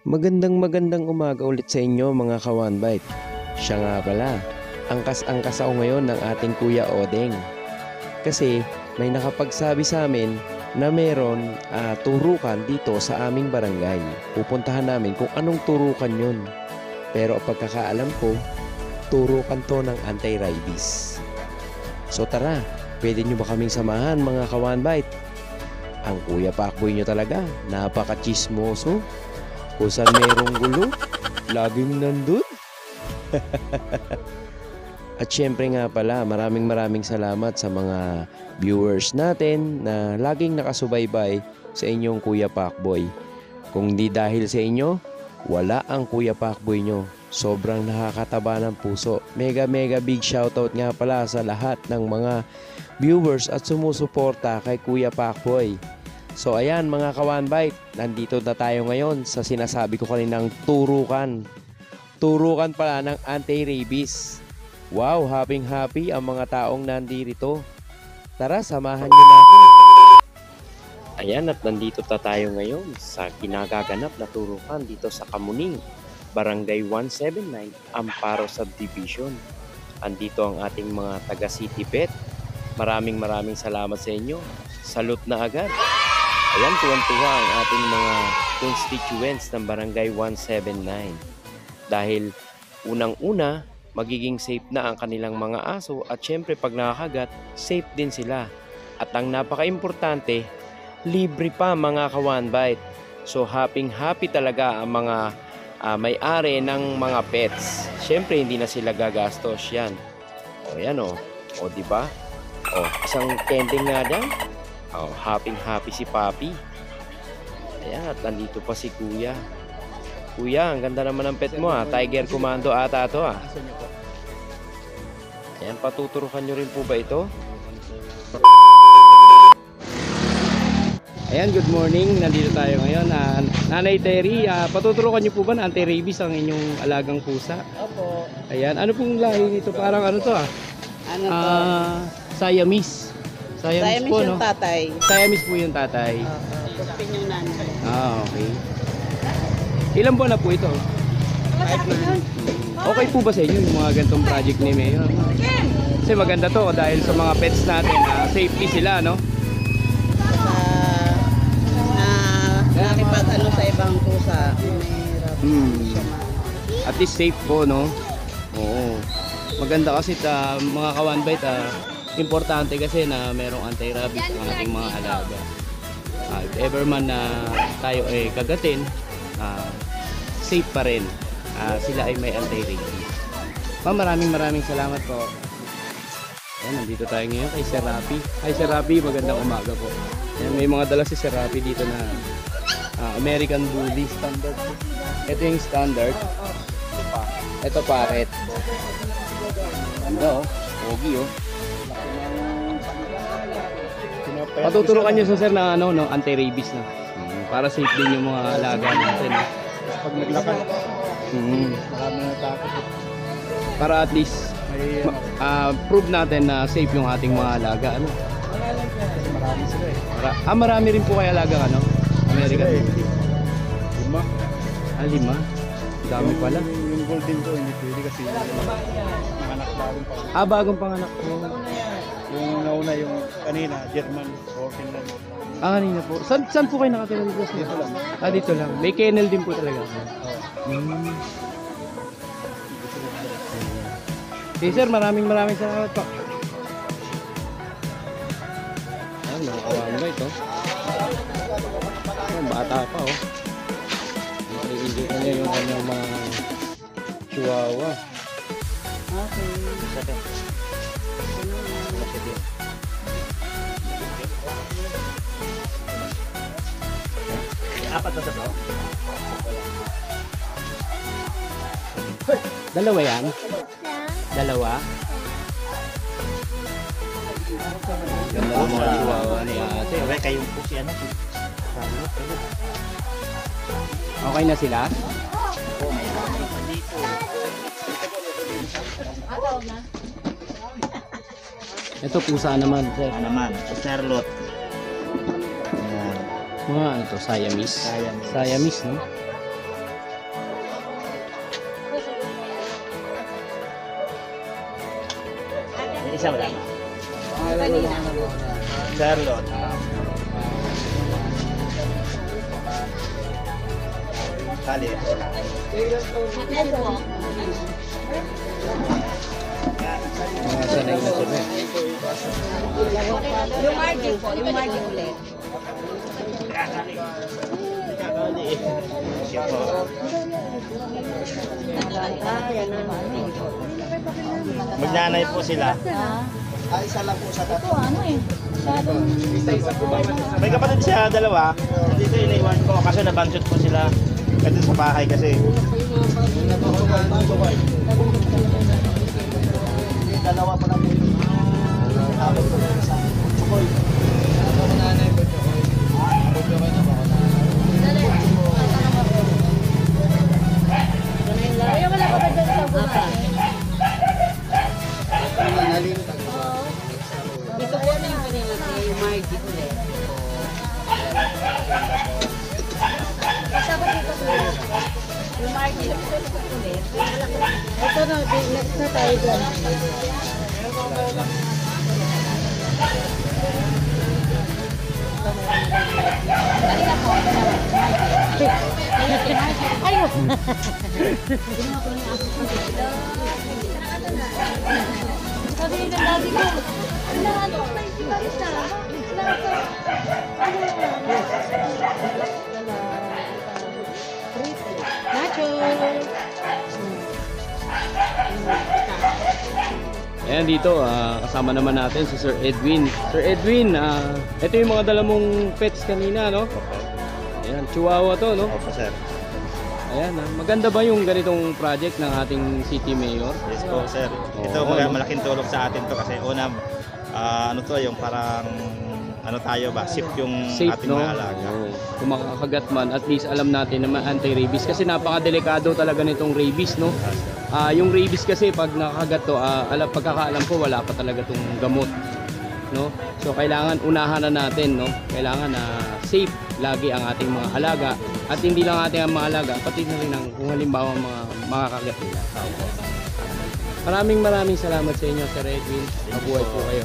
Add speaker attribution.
Speaker 1: Magandang umaga ulit sa inyo mga ka-One-Bite. Siya nga pala, angkas-angkas ako ngayon ng ating Kuya Odeng. Kasi may nakapagsabi sa amin na meron turukan dito sa aming barangay. Pupuntahan namin kung anong turukan yun. Pero pagkakaalam ko, turukan to ng anti-rabies. So tara, pwede nyo ba kaming samahan mga ka-One-Bite? Ang Kuya Pakboy nyo talaga, napaka-chismoso. Kung saan merong gulo, laging nandun. At syempre nga pala, maraming salamat sa mga viewers natin na laging nakasubaybay sa inyong Kuya Pakboy. Kung di dahil sa inyo, wala ang Kuya Pakboy nyo. Sobrang nakakataba ng puso. Mega big shoutout nga pala sa lahat ng mga viewers at sumusuporta kay Kuya Pakboy. So ayan mga ka-One-Bite, nandito na tayo ngayon sa sinasabi ko kaninang turukan. Turukan pala ng anti-rabies. Wow, happy ang mga taong nandito. Tara, samahan niyo na ako. Ayan, at nandito na tayo ngayon sa kinagaganap na turukan dito sa Kamuning, Barangay 179, Amparo Subdivision. Andito ang ating mga taga City Vet. Maraming salamat sa inyo. Salute na agad. Ayan, tuwan-tuwa ang ating mga constituents ng Barangay 179. Dahil unang-una, magiging safe na ang kanilang mga aso at syempre pag nakakagat, safe din sila. At ang napaka-importante, libre pa mga ka-One-Bite. So happy talaga ang mga may-ari ng mga pets. Syempre hindi na sila gagastos yan. O yan o. O diba? O isang kending nga dyan. Oh, happy si Papi. Ayan, at nandito pa si Kuya. Kuya, ang ganda naman ng pet mo ha. Tiger Commando ata to ha. Ayan, patuturukan nyo rin po ba ito? Ayan, good morning. Nandito tayo ngayon. Nanay Terry, patuturukan nyo po ba na anti-rabies ang inyong alagang pusa?
Speaker 2: Opo.
Speaker 1: Ayan, ano pong lahi nito? Parang ano to ha?
Speaker 2: Ano to?
Speaker 1: Siamese. Siamese po,
Speaker 2: yung
Speaker 1: no?
Speaker 2: tatay.
Speaker 1: Siamese po yung tatay.
Speaker 2: Guspin yung nanay.
Speaker 1: Okay. Ilan buwan na po ito?
Speaker 2: 5 months.
Speaker 1: Okay po ba sa inyo yung mga ganitong project ni Mayor? Kasi maganda to dahil sa mga pets natin, safety sila, no?
Speaker 2: Nakipag ano sa ibang pusa. Mahirap.
Speaker 1: At least safe po, no? Oo. Maganda kasi mga ka-One-Bite, importante kasi na merong anti-rabies ang ating mga alaga. If ever man na tayo ay kagatin, safe pa rin. Sila ay may anti-rabies. Maraming salamat po. Ayan, nandito tayo ngayon kay Sir Rapi. Hi Sir Rapi, magandang umaga po. Ayan, may mga dala si Sir Rapi dito na American Bully standard. Ito yung standard. Ito parrot. Ganda oh, pogi oh. Patuturukan nyo sa sir na anti-rabies na. Para safe din yung mga alaga natin.
Speaker 3: Pag naglakad, marami na takot.
Speaker 1: Para at least prove natin na safe yung ating mga alaga. Ano?
Speaker 3: Marami sila eh.
Speaker 1: Marami rin po kaya alaga American.
Speaker 3: Lima.
Speaker 1: 5? Dami pala.
Speaker 3: Yung golden ko hindi pwede kasi nanganak bagong pa.
Speaker 1: Bagong panganak.
Speaker 3: Yung nauna yung kanina, German, 14 lang.
Speaker 1: Kanina po. Saan po kayo nakatira dito?
Speaker 3: Dito lang.
Speaker 1: Dito lang. May kennel din po talaga. Okay sir, maraming salamat po. Ayan, nakakawan ba ito? Ayan, bata pa oh. Nakikita niya yung kanyang mga chihuahua.
Speaker 2: Okay.
Speaker 3: Apat na to?
Speaker 1: Dalawa yan? Dalawa? Ganda ng mga chihuahua ni ate.
Speaker 3: Okay, kayong po si ano?
Speaker 1: Okay na sila?
Speaker 3: Oo, may nakakita dito.
Speaker 1: Ito pusa naman sir.
Speaker 3: Naman, Charlotte.
Speaker 1: Mga ano to, Siamese? Siamese, no?
Speaker 4: Isa wala.
Speaker 2: Kanina.
Speaker 4: Charlotte. Kali.
Speaker 1: Mga sanay na sila.
Speaker 2: Yung margin po, yung margin ulit. Yan na.
Speaker 4: Magnanay po sila. May kapatid siya, dalawa. Dito iniwan ko, kaso nabansot po sila. Kasi sa bahay kasi. Dalawa pa lang.
Speaker 5: Kaya wala ka ba dyan sa buhay?
Speaker 2: Ito po na yung kanina yung margin ulit.
Speaker 5: Sabi dito ko.
Speaker 2: Yung margin ulit.
Speaker 5: Ito na, next na tayo dyan.
Speaker 2: Kanina po,
Speaker 5: Ayun! Sabi nila lagi ko, lahat ko na yung barista. Lahat ko. Nacho!
Speaker 1: Ayan dito, kasama naman natin si Sir Edwin. Sir Edwin, ito yung mga dala mong pets kanina, no? Ayan, chihuahua to, no?
Speaker 4: Opo, sir.
Speaker 1: Ayan, maganda ba yung ganitong project ng ating city mayor?
Speaker 4: Yes po, sir. Ito
Speaker 1: Oo, no?
Speaker 4: malaking tulong sa atin to kasi una, ano to, yung parang ano tayo ba, safe yung
Speaker 1: Safe,
Speaker 4: ating
Speaker 1: no?
Speaker 4: mga alaga.
Speaker 1: Oo. Kung makakagat man, at least alam natin na anti-rabies kasi napakadelikado talaga nitong rabies, no? Yung rabies kasi pag nakakagat to, pagkakaalam ko wala pa talaga tong gamot, no? So kailangan unahan na natin, no? Kailangan na safe lagi ang ating mga alaga at hindi lang ating mga alaga, pati na rin ang kung halimbawa mga makakagat nila. Maraming salamat sa inyo, Sir Edwin. Mabuhay po kayo.